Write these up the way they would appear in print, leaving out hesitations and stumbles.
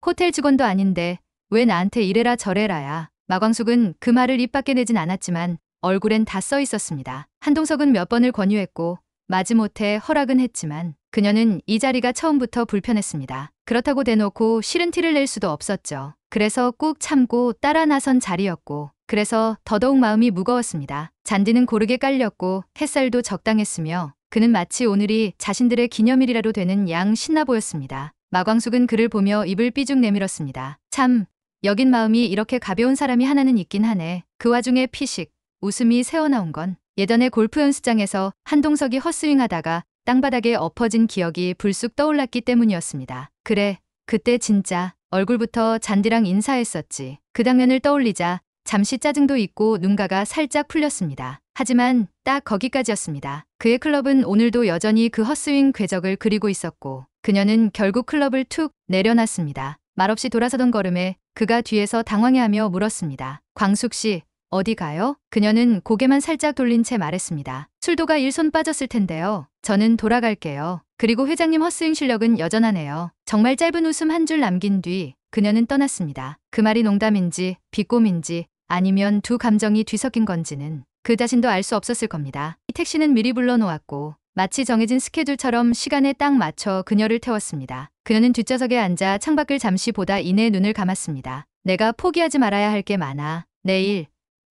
호텔 직원도 아닌데 왜 나한테 이래라 저래라야. 마광숙은 그 말을 입 밖에 내진 않았지만 얼굴엔 다 써 있었습니다. 한동석은 몇 번을 권유했고 마지못해 허락은 했지만 그녀는 이 자리가 처음부터 불편했습니다. 그렇다고 대놓고 싫은 티를 낼 수도 없었죠. 그래서 꾹 참고 따라 나선 자리였고 그래서 더더욱 마음이 무거웠습니다. 잔디는 고르게 깔렸고 햇살도 적당했으며 그는 마치 오늘이 자신들의 기념일이라도 되는 양 신나 보였습니다. 마광숙은 그를 보며 입을 삐죽 내밀었습니다. 참, 여긴 마음이 이렇게 가벼운 사람이 하나는 있긴 하네. 그 와중에 피식, 웃음이 새어나온 건 예전에 골프 연습장에서 한동석이 헛스윙하다가 땅바닥에 엎어진 기억이 불쑥 떠올랐기 때문이었습니다. 그래, 그때 진짜 얼굴부터 잔디랑 인사했었지. 그 장면을 떠올리자 잠시 짜증도 있고 눈가가 살짝 풀렸습니다. 하지만 딱 거기까지였습니다. 그의 클럽은 오늘도 여전히 그 헛스윙 궤적을 그리고 있었고 그녀는 결국 클럽을 툭 내려놨습니다. 말없이 돌아서던 걸음에 그가 뒤에서 당황해하며 물었습니다. 광숙 씨, 어디 가요? 그녀는 고개만 살짝 돌린 채 말했습니다. 술도가 일손 빠졌을 텐데요. 저는 돌아갈게요. 그리고 회장님 헛스윙 실력은 여전하네요. 정말 짧은 웃음 한 줄 남긴 뒤 그녀는 떠났습니다. 그 말이 농담인지 비꼼인지 아니면 두 감정이 뒤섞인 건지는 그 자신도 알 수 없었을 겁니다. 이 택시는 미리 불러놓았고 마치 정해진 스케줄처럼 시간에 딱 맞춰 그녀를 태웠습니다. 그녀는 뒷좌석에 앉아 창밖을 잠시 보다 이내 눈을 감았습니다. 내가 포기하지 말아야 할 게 많아. 내일,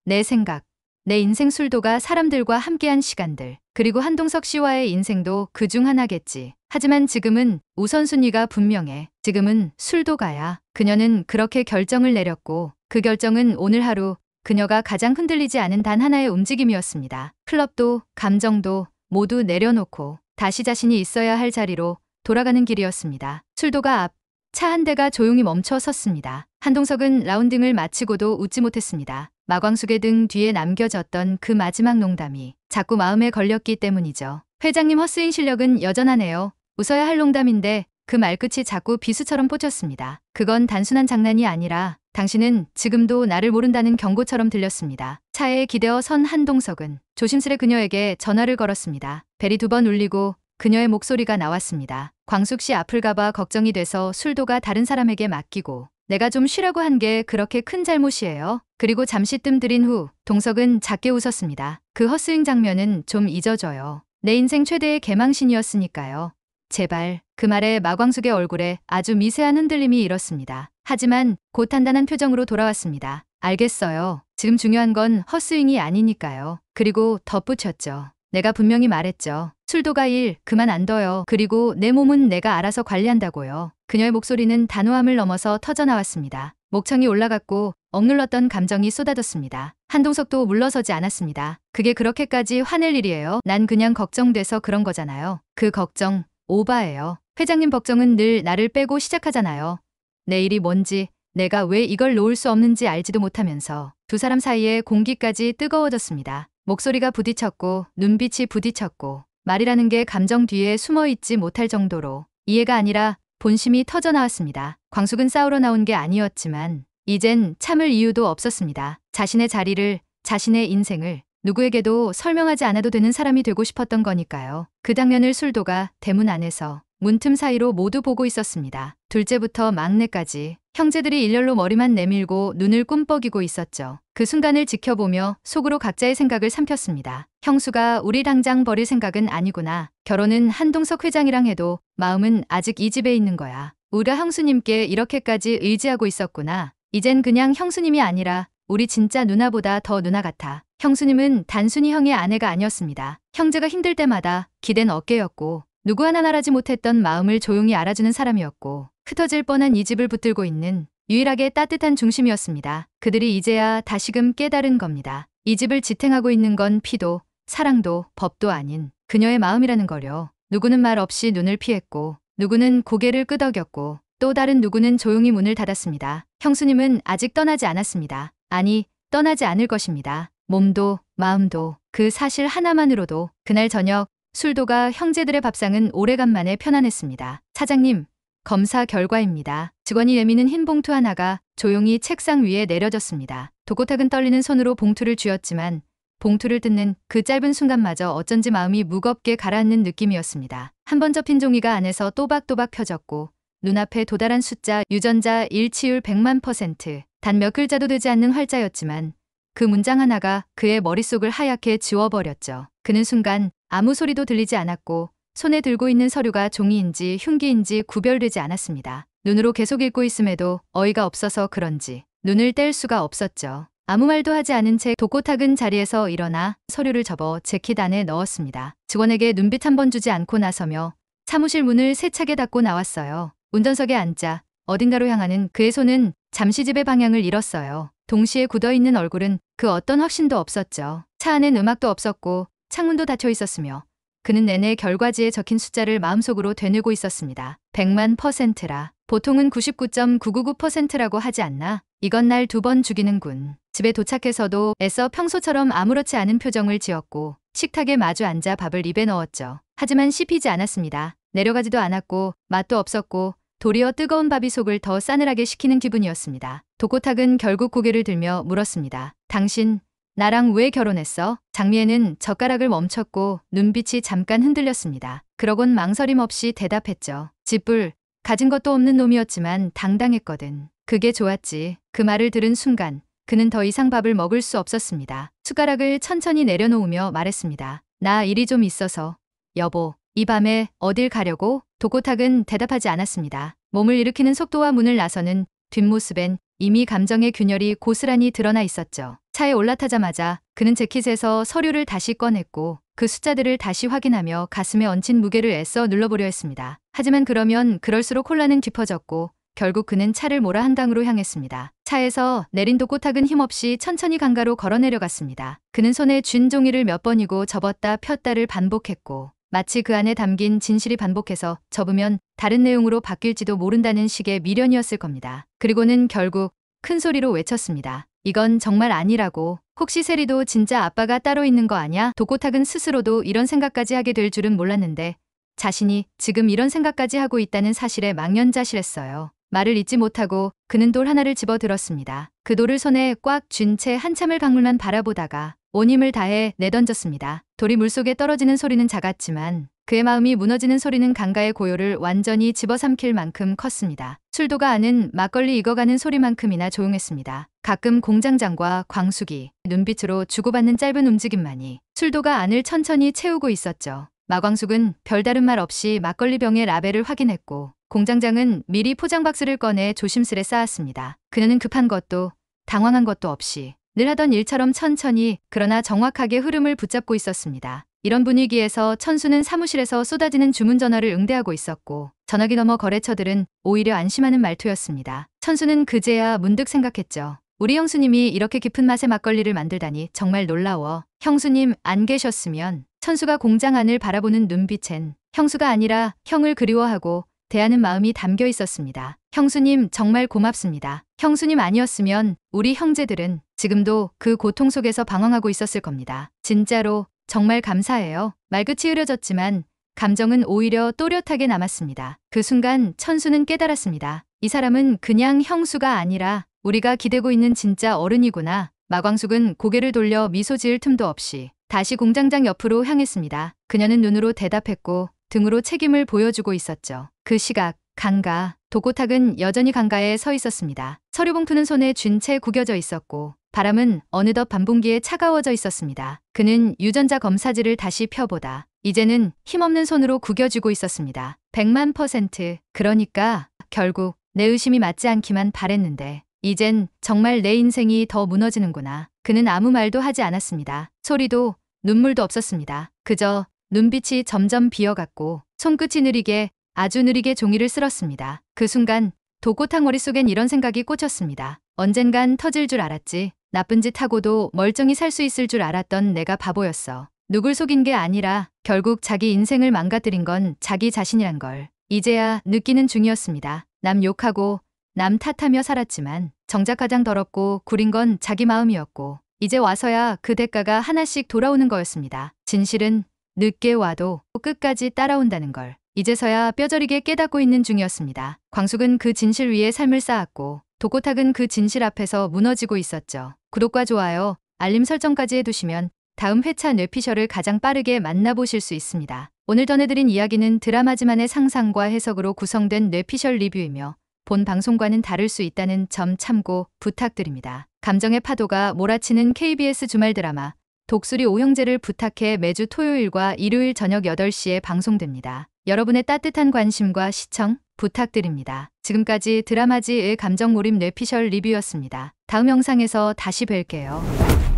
내 생각, 내 인생 술도가 사람들과 함께한 시간들, 그리고 한동석 씨와의 인생도 그중 하나겠지. 하지만 지금은 우선순위가 분명해. 지금은 술도가야. 그녀는 그렇게 결정을 내렸고 그 결정은 오늘 하루 그녀가 가장 흔들리지 않은 단 하나의 움직임이었습니다. 클럽도 감정도 모두 내려놓고 다시 자신이 있어야 할 자리로 돌아가는 길이었습니다. 술도가 앞 차 한 대가 조용히 멈춰 섰습니다. 한동석은 라운딩을 마치고도 웃지 못했습니다. 마광숙의 등 뒤에 남겨졌던 그 마지막 농담이 자꾸 마음에 걸렸기 때문이죠. 회장님 헛스윙 실력은 여전하네요. 웃어야 할 농담인데 그 말끝이 자꾸 비수처럼 꽂혔습니다. 그건 단순한 장난이 아니라 당신은 지금도 나를 모른다는 경고처럼 들렸습니다. 차에 기대어 선 한동석은 조심스레 그녀에게 전화를 걸었습니다. 벨이 2번 울리고 그녀의 목소리가 나왔습니다. 광숙 씨 아플까봐 걱정이 돼서 술도가 다른 사람에게 맡기고 내가 좀 쉬라고 한 게 그렇게 큰 잘못이에요. 그리고 잠시 뜸 들인 후 동석은 작게 웃었습니다. 그 헛스윙 장면은 좀 잊어줘요. 내 인생 최대의 개망신이었으니까요. 제발. 그 말에 마광숙의 얼굴에 아주 미세한 흔들림이 일었습니다. 하지만 곧 단단한 표정으로 돌아왔습니다. 알겠어요. 지금 중요한 건 헛스윙이 아니니까요. 그리고 덧붙였죠. 내가 분명히 말했죠. 술도가 일 그만 안 둬요. 그리고 내 몸은 내가 알아서 관리한다고요. 그녀의 목소리는 단호함을 넘어서 터져나왔습니다. 목청이 올라갔고 억눌렀던 감정이 쏟아졌습니다. 한동석도 물러서지 않았습니다. 그게 그렇게까지 화낼 일이에요? 난 그냥 걱정돼서 그런 거잖아요. 그 걱정 오바예요. 회장님 걱정은 늘 나를 빼고 시작하잖아요. 내일이 뭔지 내가 왜 이걸 놓을 수 없는지 알지도 못하면서 두 사람 사이에 공기까지 뜨거워졌습니다. 목소리가 부딪혔고 눈빛이 부딪혔고 말이라는 게 감정 뒤에 숨어있지 못할 정도로 이해가 아니라 본심이 터져나왔습니다. 광숙은 싸우러 나온 게 아니었지만 이젠 참을 이유도 없었습니다. 자신의 자리를, 자신의 인생을 누구에게도 설명하지 않아도 되는 사람이 되고 싶었던 거니까요. 그 장면을 술도가 대문 안에서 문틈 사이로 모두 보고 있었습니다. 둘째부터 막내까지 형제들이 일렬로 머리만 내밀고 눈을 꿈뻑이고 있었죠. 그 순간을 지켜보며 속으로 각자의 생각을 삼켰습니다. 형수가 우리 당장 버릴 생각은 아니구나. 결혼은 한동석 회장이랑 해도 마음은 아직 이 집에 있는 거야. 우리가 형수님께 이렇게까지 의지하고 있었구나. 이젠 그냥 형수님이 아니라 우리 진짜 누나보다 더 누나 같아. 형수님은 단순히 형의 아내가 아니었습니다. 형제가 힘들 때마다 기댄 어깨였고 누구 하나 말하지 못했던 마음을 조용히 알아주는 사람이었고 흩어질 뻔한 이 집을 붙들고 있는 유일하게 따뜻한 중심이었습니다. 그들이 이제야 다시금 깨달은 겁니다. 이 집을 지탱하고 있는 건 피도 사랑도 법도 아닌 그녀의 마음이라는 거려. 누구는 말 없이 눈을 피했고 누구는 고개를 끄덕였고 또 다른 누구는 조용히 문을 닫았습니다. 형수님은 아직 떠나지 않았습니다. 아니, 떠나지 않을 것입니다. 몸도 마음도 그 사실 하나만으로도 그날 저녁 술도가 형제들의 밥상은 오래간만에 편안했습니다. 사장님, 검사 결과입니다. 직원이 내미는 흰 봉투 하나가 조용히 책상 위에 내려졌습니다. 도꼬탁은 떨리는 손으로 봉투를 쥐었지만 봉투를 뜯는 그 짧은 순간마저 어쩐지 마음이 무겁게 가라앉는 느낌이었습니다. 한 번 접힌 종이가 안에서 또박또박 펴졌고 눈앞에 도달한 숫자 유전자 일치율 100만%. 단 몇 글자도 되지 않는 활자였지만 그 문장 하나가 그의 머릿속을 하얗게 지워버렸죠. 그는 순간 아무 소리도 들리지 않았고 손에 들고 있는 서류가 종이인지 흉기인지 구별되지 않았습니다. 눈으로 계속 읽고 있음에도 어이가 없어서 그런지 눈을 뗄 수가 없었죠. 아무 말도 하지 않은 채 독고탁은 자리에서 일어나 서류를 접어 재킷 안에 넣었습니다. 직원에게 눈빛 한 번 주지 않고 나서며 사무실 문을 세차게 닫고 나왔어요. 운전석에 앉자 어딘가로 향하는 그의 손은 잠시 집의 방향을 잃었어요. 동시에 굳어있는 얼굴은 그 어떤 확신도 없었죠. 차 안엔 음악도 없었고 창문도 닫혀 있었으며 그는 내내 결과지에 적힌 숫자를 마음속으로 되뇌고 있었습니다. 100만%라. 보통은 99.999%라고 하지 않나? 이건 날 2번 죽이는군. 집에 도착해서도 애써 평소처럼 아무렇지 않은 표정을 지었고 식탁에 마주 앉아 밥을 입에 넣었죠. 하지만 씹히지 않았습니다. 내려가지도 않았고 맛도 없었고 도리어 뜨거운 밥이 속을 더 싸늘하게 식히는 기분이었습니다. 독고탁은 결국 고개를 들며 물었습니다. 당신 나랑 왜 결혼했어? 장미애는 젓가락을 멈췄고 눈빛이 잠깐 흔들렸습니다. 그러곤 망설임 없이 대답했죠. 집불 가진 것도 없는 놈이었지만 당당했거든. 그게 좋았지. 그 말을 들은 순간 그는 더 이상 밥을 먹을 수 없었습니다. 숟가락을 천천히 내려놓으며 말했습니다. 나 일이 좀 있어서. 여보, 이 밤에 어딜 가려고? 독고탁은 대답하지 않았습니다. 몸을 일으키는 속도와 문을 나서는 뒷모습엔 이미 감정의 균열이 고스란히 드러나 있었죠. 차에 올라타자마자 그는 재킷에서 서류를 다시 꺼냈고 그 숫자들을 다시 확인하며 가슴에 얹힌 무게를 애써 눌러보려 했습니다. 하지만 그러면 그럴수록 혼란은 깊어졌고 결국 그는 차를 몰아 한강으로 향했습니다. 차에서 내린 독고탁은 힘없이 천천히 강가로 걸어 내려갔습니다. 그는 손에 쥔 종이를 몇 번이고 접었다 폈다를 반복했고 마치 그 안에 담긴 진실이 반복해서 접으면 다른 내용으로 바뀔지도 모른다는 식의 미련이었을 겁니다. 그리고는 결국 큰 소리로 외쳤습니다. 이건 정말 아니라고. 혹시 세리도 진짜 아빠가 따로 있는 거 아냐? 독고탁은 스스로도 이런 생각까지 하게 될 줄은 몰랐는데 자신이 지금 이런 생각까지 하고 있다는 사실에 망연자실했어요. 말을 잇지 못하고 그는 돌 하나를 집어 들었습니다. 그 돌을 손에 꽉 쥔 채 한참을 강물만 바라보다가 온 힘을 다해 내던졌습니다. 돌이 물속에 떨어지는 소리는 작았지만 그의 마음이 무너지는 소리는 강가의 고요를 완전히 집어삼킬 만큼 컸습니다. 술도가 아는 막걸리 익어가는 소리만큼이나 조용했습니다. 가끔 공장장과 광숙이 눈빛으로 주고받는 짧은 움직임만이 술도가 안을 천천히 채우고 있었죠. 마광숙은 별다른 말 없이 막걸리 병의 라벨을 확인했고 공장장은 미리 포장 박스를 꺼내 조심스레 쌓았습니다. 그는 급한 것도 당황한 것도 없이 늘 하던 일처럼 천천히 그러나 정확하게 흐름을 붙잡고 있었습니다. 이런 분위기에서 천수는 사무실에서 쏟아지는 주문 전화를 응대하고 있었고 전화기 너머 거래처들은 오히려 안심하는 말투였습니다. 천수는 그제야 문득 생각했죠. 우리 형수님이 이렇게 깊은 맛의 막걸리를 만들다니 정말 놀라워. 형수님 안 계셨으면. 천수가 공장 안을 바라보는 눈빛엔 형수가 아니라 형을 그리워하고 대하는 마음이 담겨 있었습니다. 형수님 정말 고맙습니다. 형수님 아니었으면 우리 형제들은 지금도 그 고통 속에서 방황하고 있었을 겁니다. 진짜로 정말 감사해요. 말끝이 흐려졌지만 감정은 오히려 또렷하게 남았습니다. 그 순간 천수는 깨달았습니다. 이 사람은 그냥 형수가 아니라 우리가 기대고 있는 진짜 어른이구나. 마광숙은 고개를 돌려 미소 지을 틈도 없이 다시 공장장 옆으로 향했습니다. 그녀는 눈으로 대답했고 등으로 책임을 보여주고 있었죠. 그 시각 강가 독고탁은 여전히 강가에 서 있었습니다. 서류봉투는 손에 쥔 채 구겨져 있었고 바람은 어느덧 반봉기에 차가워져 있었습니다. 그는 유전자 검사지를 다시 펴보다 이제는 힘없는 손으로 구겨쥐고 있었습니다. 100만%. 그러니까 결국 내 의심이 맞지 않기만 바랬는데 이젠 정말 내 인생이 더 무너지는구나. 그는 아무 말도 하지 않았습니다. 소리도 눈물도 없었습니다. 그저 눈빛이 점점 비어갔고 손끝이 느리게 아주 느리게 종이를 쓸었습니다. 그 순간 독고탁 머릿속엔 이런 생각이 꽂혔습니다. 언젠간 터질 줄 알았지. 나쁜 짓 하고도 멀쩡히 살 수 있을 줄 알았던 내가 바보였어. 누굴 속인 게 아니라 결국 자기 인생을 망가뜨린 건 자기 자신이란 걸 이제야 느끼는 중이었습니다. 남 욕하고 남 탓하며 살았지만 정작 가장 더럽고 구린 건 자기 마음이었고 이제 와서야 그 대가가 하나씩 돌아오는 거였습니다. 진실은 늦게 와도 끝까지 따라온다는 걸 이제서야 뼈저리게 깨닫고 있는 중이었습니다. 광숙은 그 진실 위에 삶을 쌓았고 독고탁은 그 진실 앞에서 무너지고 있었죠. 구독과 좋아요, 알림 설정까지 해두시면 다음 회차 뇌피셜을 가장 빠르게 만나보실 수 있습니다. 오늘 전해드린 이야기는 드라마지만의 상상과 해석으로 구성된 뇌피셜 리뷰이며 본 방송과는 다를 수 있다는 점 참고 부탁드립니다. 감정의 파도가 몰아치는 KBS 주말 드라마 독수리 오형제를 부탁해 매주 토요일과 일요일 저녁 8시에 방송됩니다. 여러분의 따뜻한 관심과 시청 부탁드립니다. 지금까지 드라마지의 감정몰입 뇌피셜 리뷰였습니다. 다음 영상에서 다시 뵐게요.